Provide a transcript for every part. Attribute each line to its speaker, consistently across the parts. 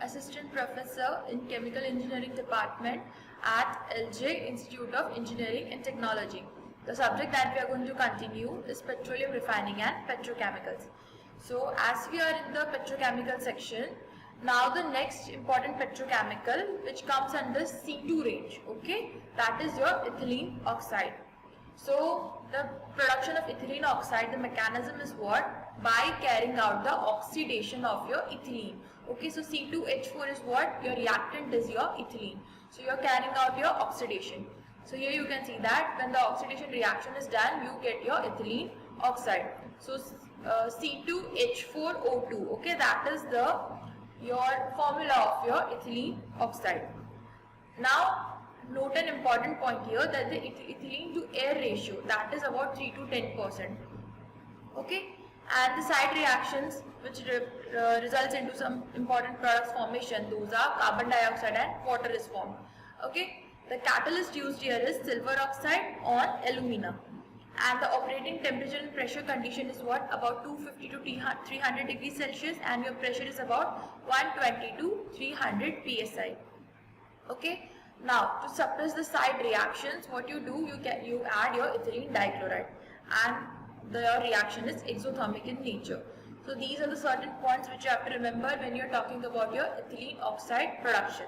Speaker 1: Assistant Professor in Chemical Engineering Department at LJ Institute of Engineering and Technology. The subject that we are going to continue is petroleum refining and petrochemicals. So as we are in the petrochemical section, now the next important petrochemical which comes under C2 range, okay, that is your ethylene oxide. So the production of ethylene oxide, the mechanism is what? By carrying out the oxidation of your ethylene. Okay, so C2H4 is what? Your reactant is your ethylene. So you are carrying out your oxidation. So here you can see that when the oxidation reaction is done, you get your ethylene oxide. So C2H4O2. Okay, that is your formula of your ethylene oxide. Now note an important point here, that the ethylene to air ratio, that is about 3 to 10%. Okay, and the side reactions which results into some important products formation, those are carbon dioxide and water is formed. Okay, the catalyst used here is silver oxide on alumina, and the operating temperature and pressure condition is what? About 250 to 300 degrees Celsius, and your pressure is about 120 to 300 psi. Okay, now to suppress the side reactions, what you do, you add your ethylene dichloride, and the reaction is exothermic in nature. So these are the certain points which you have to remember when you are talking about your ethylene oxide production,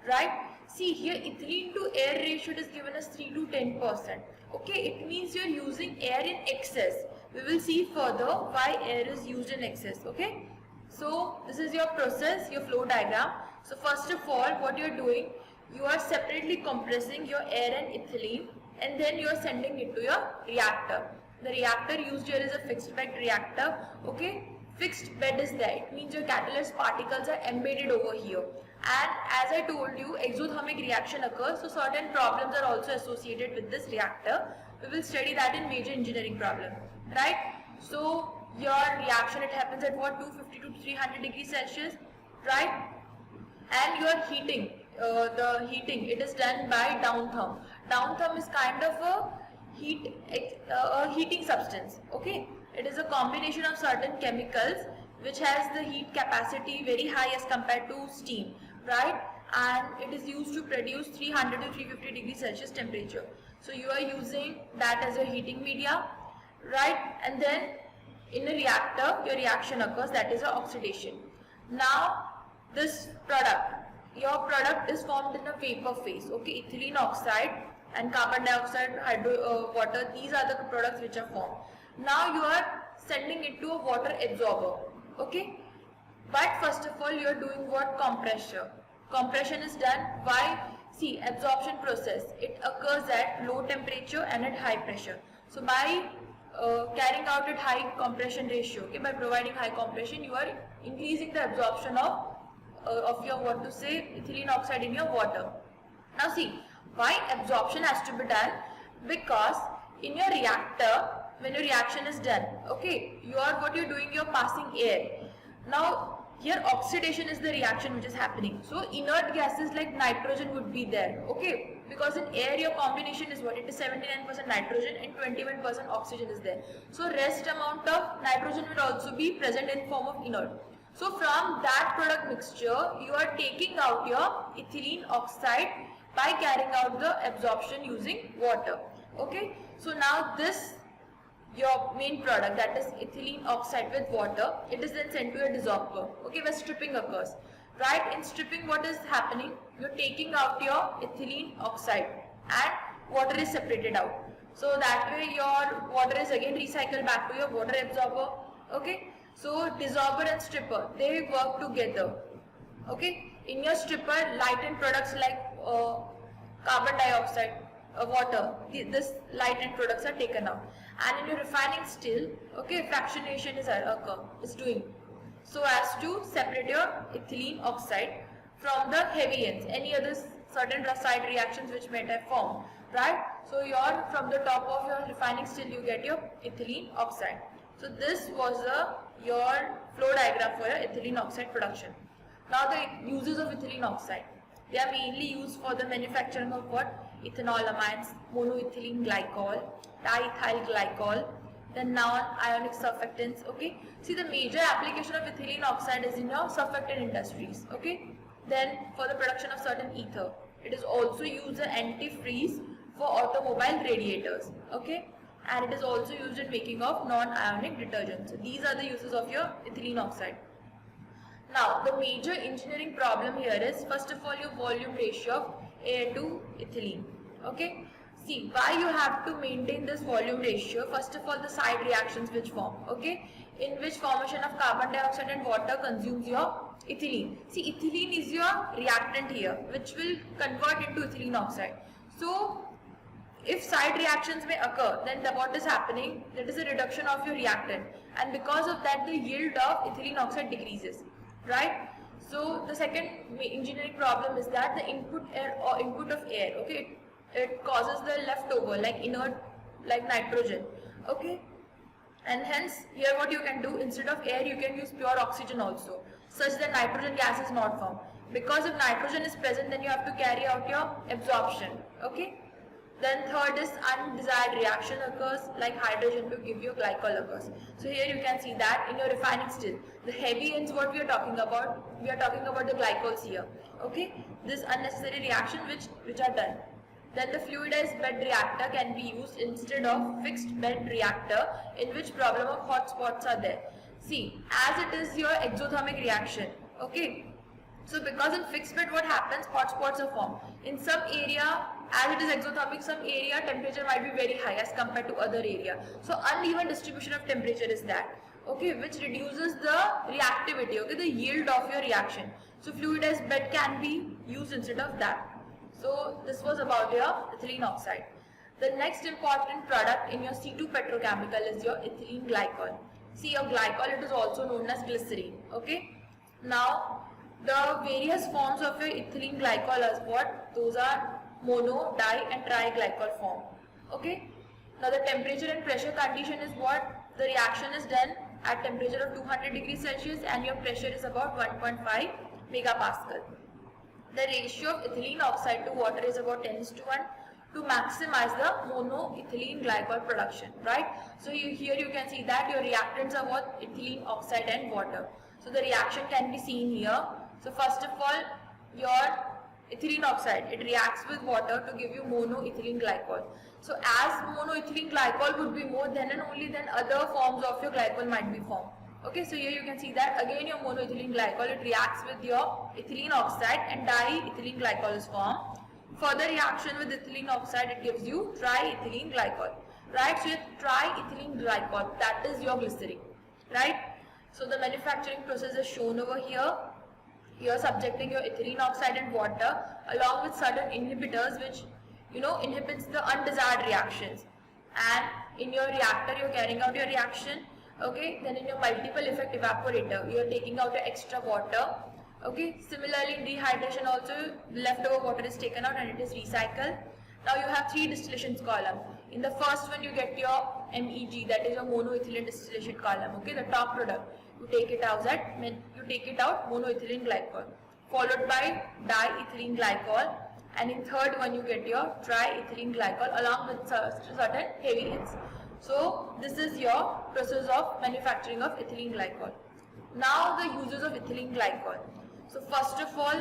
Speaker 1: right? See here, ethylene to air ratio is given as 3 to 10%. Okay, it means you are using air in excess. We will see further why air is used in excess. Okay, so this is your process, your flow diagram. So first of all, what you are doing, you are separately compressing your air and ethylene, and then you are sending it to your reactor. The reactor used here is a fixed bed reactor. Okay, fixed bed is there. It means your catalyst particles are embedded over here. And as I told you, exothermic reaction occurs, so certain problems are also associated with this reactor. We will study that in major engineering problem, right? So your reaction, it happens at what? 250 to 300 degrees Celsius, right? And your heating, it is done by downtherm. Downtherm is kind of a heating substance. Okay, it is a combination of certain chemicals which has the heat capacity very high as compared to steam, right? And it is used to produce 300 to 350 degrees Celsius temperature. So you are using that as a heating media, right? And then in a reactor, your reaction occurs, that is a oxidation. Now this product, your product is formed in a vapor phase. Okay, ethylene oxide and carbon dioxide, water, these are the products which are formed. Now you are sending it to a water absorber. Okay, but first of all you are doing what? Compression. Compression is done by, see, absorption process. It occurs at low temperature and at high pressure. So by carrying out at high compression ratio, okay, by providing high compression, you are increasing the absorption of your, what to say, ethylene oxide in your water. Now see, why absorption has to be done? Because in your reactor, when your reaction is done, okay, what you're doing, you're passing air. Now here oxidation is the reaction which is happening. So inert gases like nitrogen would be there, okay, because in air your combination is what? It is 79% nitrogen and 21% oxygen is there. So rest amount of nitrogen will also be present in form of inert. So from that product mixture, you are taking out your ethylene oxide by carrying out the absorption using water. Okay, so now this, your main product, that is ethylene oxide with water, it is then sent to a desorber. Okay, where stripping occurs, right? In stripping, what is happening? You're taking out your ethylene oxide and water is separated out. So that way your water is again recycled back to your water absorber. Okay, so desorber and stripper, they work together. Okay, in your stripper, lightened products like carbon dioxide, water, this lightened products are taken out, and in your refining still, okay, fractionation is doing so as to separate your ethylene oxide from the heavy ends, any other certain side reactions which may have formed, right? So from the top of your refining still, you get your ethylene oxide. So this was your flow diagram for your ethylene oxide production. Now the uses of ethylene oxide, they are mainly used for the manufacturing of what? Ethanol amines, monoethylene glycol, diethyl glycol, then non-ionic surfactants. Okay, see the major application of ethylene oxide is in your surfactant industries. Okay, then for the production of certain ether, it is also used as antifreeze for automobile radiators. Okay, and it is also used in making of non-ionic detergents. So these are the uses of your ethylene oxide. Now, the major engineering problem here is, first of all, your volume ratio of air to ethylene. Okay, see why you have to maintain this volume ratio. First of all, the side reactions which form, okay, in which formation of carbon dioxide and water consumes your ethylene. See, ethylene is your reactant here, which will convert into ethylene oxide. So if side reactions may occur, then what is happening? That is a reduction of your reactant, and because of that, the yield of ethylene oxide decreases, right? So the second engineering problem is that the input air or input of air, okay, it causes the leftover like inert, like nitrogen, okay, and hence here what you can do, instead of air you can use pure oxygen also, such that nitrogen gas is not formed. Because if nitrogen is present, then you have to carry out your absorption, okay. Then third is undesired reaction occurs, like hydrogen to give you glycol occurs. So here you can see that in your refining still, the heavy ends what we are talking about the glycols here. Okay, this unnecessary reaction which are done. Then the fluidized bed reactor can be used instead of fixed bed reactor, in which problem of hot spots are there. See, as it is your exothermic reaction, okay. So because in fixed bed what happens, hot spots are formed. In some area, as it is exothermic, some area temperature might be very high as compared to other area. So uneven distribution of temperature is that, okay, which reduces the reactivity, okay, the yield of your reaction. So fluidized bed can be used instead of that. So this was about your ethylene oxide. The next important product in your C2 petrochemical is your ethylene glycol. See, your glycol, it is also known as glycerine, okay. Now the various forms of your ethylene glycol is what? Those are mono, di and triglycol form. Okay. Now the temperature and pressure condition is what? The reaction is done at temperature of 200 degrees Celsius and your pressure is about 1.5 megapascal. The ratio of ethylene oxide to water is about 10:1 to maximize the monoethylene glycol production, right? So here you can see that your reactants are what? Ethylene oxide and water. So the reaction can be seen here. So first of all, your ethylene oxide, it reacts with water to give you monoethylene glycol. So as monoethylene glycol would be more, then and only then other forms of your glycol might be formed. Okay, so here you can see that again your monoethylene glycol, it reacts with your ethylene oxide and diethylene glycol is formed. Further reaction with ethylene oxide, it gives you triethylene glycol, right? So your triethylene glycol, that is your glycerine, right? So the manufacturing process is shown over here. You are subjecting your ethylene oxide and water along with certain inhibitors which inhibits the undesired reactions, and in your reactor you are carrying out your reaction, okay. Then in your multiple effect evaporator you are taking out the extra water, okay. Similarly in dehydration also leftover water is taken out and it is recycled. Now you have three distillations column. In the first one you get your MEG, that is your monoethylene distillation column, okay, the top product. You take it out monoethylene glycol, followed by diethylene glycol, and in third one you get your triethylene glycol along with certain heavy ends. So this is your process of manufacturing of ethylene glycol. Now the uses of ethylene glycol. So first of all,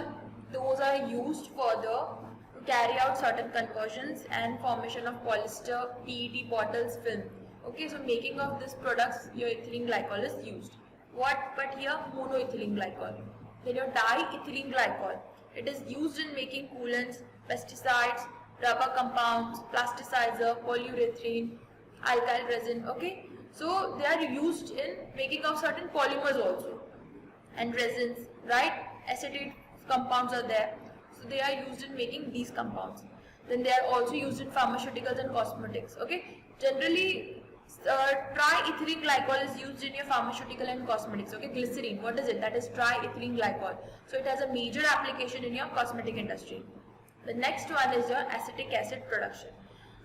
Speaker 1: those are used further to carry out certain conversions and formation of polyester, PET bottles, film. Okay, so making of these products, your ethylene glycol is used. But here monoethylene glycol. Then your diethylene glycol, it is used in making coolants, pesticides, rubber compounds, plasticizer, polyurethane, alkyl resin, okay. So they are used in making of certain polymers also and resins, right? Acetate compounds are there. So they are used in making these compounds. Then they are also used in pharmaceuticals and cosmetics, okay. Generally triethylene glycol is used in your pharmaceutical and cosmetics, okay. Glycerine, what is it? That is triethylene glycol. So it has a major application in your cosmetic industry. The next one is your acetic acid production.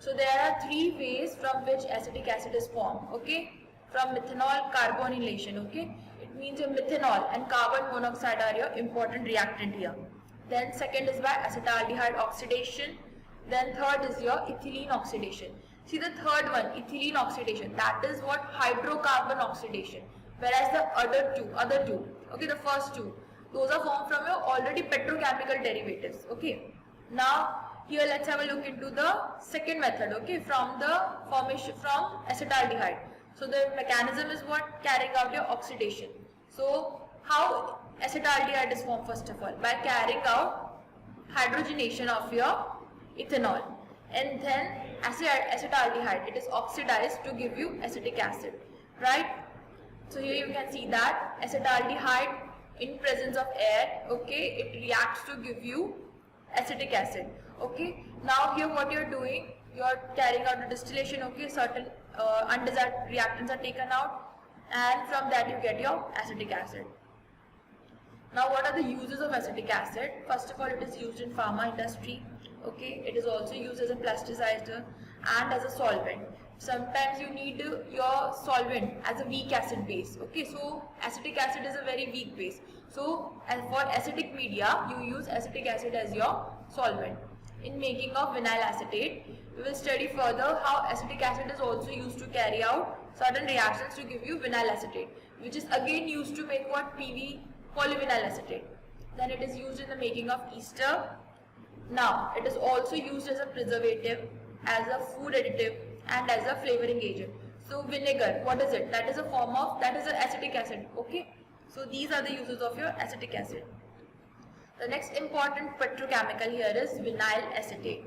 Speaker 1: So there are three ways from which acetic acid is formed, okay. From methanol carbonylation, okay. It means your methanol and carbon monoxide are your important reactant here. Then second is by acetaldehyde oxidation. Then third is your ethylene oxidation. See the third one, ethylene oxidation. That is what hydrocarbon oxidation. Whereas the other two, okay, the first two, those are formed from your already petrochemical derivatives. Okay. Now here let's have a look into the second method. Okay, from the formation from acetaldehyde. So the mechanism is what? Carrying out your oxidation. So how acetaldehyde is formed? First of all, by carrying out hydrogenation of your ethanol, and then acetaldehyde, it is oxidized to give you acetic acid, right? So here you can see that acetaldehyde in presence of air, okay, it reacts to give you acetic acid. Okay, now here what you're doing, you're carrying out a distillation. Okay, certain undesired reactants are taken out, and from that you get your acetic acid. Now what are the uses of acetic acid? First of all, it is used in pharma industry. Okay, it is also used as a plasticizer and as a solvent. Sometimes you need your solvent as a weak acid base. Okay, so acetic acid is a very weak base. So for acidic media, you use acetic acid as your solvent. In making of vinyl acetate, we will study further how acetic acid is also used to carry out certain reactions to give you vinyl acetate, which is again used to make what? Polyvinyl acetate. Then it is used in the making of ester. Now it is also used as a preservative, as a food additive, and as a flavoring agent. So vinegar, what is it? That is a form of, that is an acetic acid. Okay, so these are the uses of your acetic acid. The next important petrochemical here is vinyl acetate.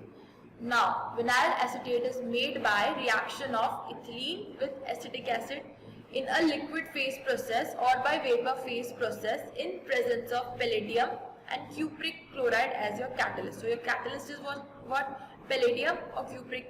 Speaker 1: Now vinyl acetate is made by reaction of ethylene with acetic acid in a liquid phase process or by vapor phase process in presence of palladium and cupric chloride as your catalyst. So your catalyst is what? Palladium or cupric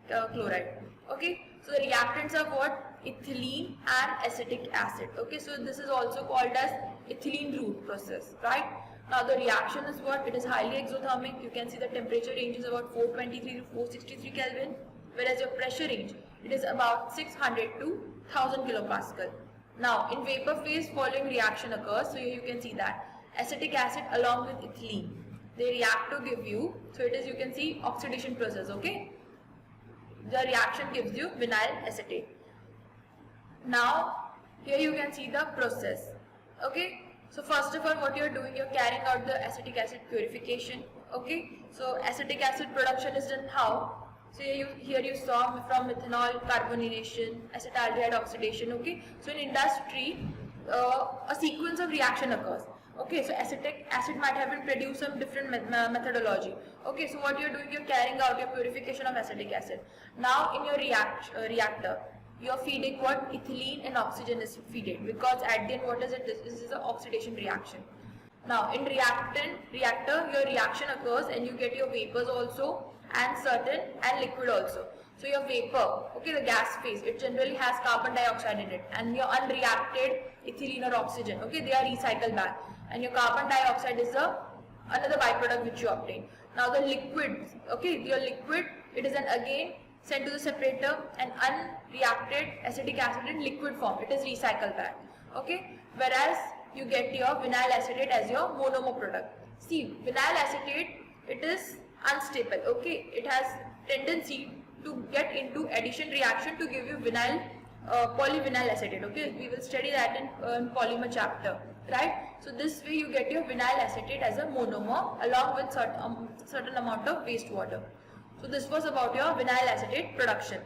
Speaker 1: chloride. Okay, so the reactants are what? Ethylene and acetic acid. Okay, so this is also called as ethylene route process, right? Now the reaction is what? It is highly exothermic. You can see the temperature range is about 423 to 463 Kelvin, whereas your pressure range, it is about 600 to 1000 kilopascal. Now in vapor phase, following reaction occurs. So here you can see that acetic acid along with ethylene, they react to give you, so it is, you can see, oxidation process. Okay, the reaction gives you vinyl acetate. Now here you can see the process. Okay, so first of all, what you're doing, you're carrying out the acetic acid purification. Okay, so acetic acid production is done how? So here you saw from methanol carbonation, acetaldehyde oxidation. Okay, so in industry a sequence of reaction occurs. Okay, so acetic acid might have been produced some different methodology. Okay, so what you're doing, you're carrying out your purification of acetic acid. Now in your reactor, you're feeding what? Ethylene and oxygen is feeded, because at the end, what is it? This is an oxidation reaction. Now in reactor, your reaction occurs and you get your vapors also and liquid also. So your vapor, okay, the gas phase, it generally has carbon dioxide in it, and your unreacted ethylene or oxygen, okay, they are recycled back, and your carbon dioxide is another byproduct which you obtain. Now the liquid, okay, your liquid, it is then again sent to the separator, and unreacted acetic acid in liquid form, it is recycled back. Okay, whereas you get your vinyl acetate as your monomer product. See, vinyl acetate, it is unstable. Okay, it has tendency to get into addition reaction to give you vinyl polyvinyl acetate. Okay, we will study that in polymer chapter, right? So this way you get your vinyl acetate as a monomer along with certain amount of wastewater. So this was about your vinyl acetate production.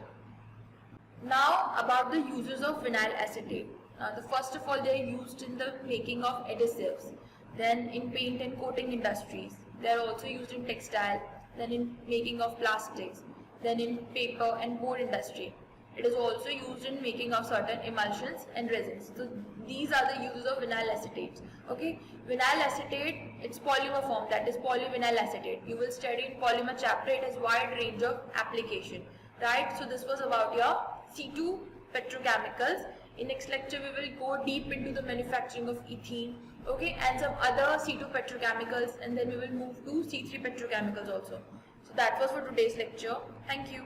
Speaker 1: Now about the uses of vinyl acetate. Now the first of all, they are used in the making of adhesives, then in paint and coating industries. They are also used in textile, then in making of plastics, then in paper and board industry. It is also used in making of certain emulsions and resins. So these are the uses of vinyl acetates. Okay, vinyl acetate, it's polymer form, that is polyvinyl acetate. You will study in polymer chapter, it has wide range of application, right? So this was about your C2 petrochemicals. In next lecture we will go deep into the manufacturing of ethene, okay, and some other C2 petrochemicals, and then we will move to C3 petrochemicals also. So that was for today's lecture. Thank you.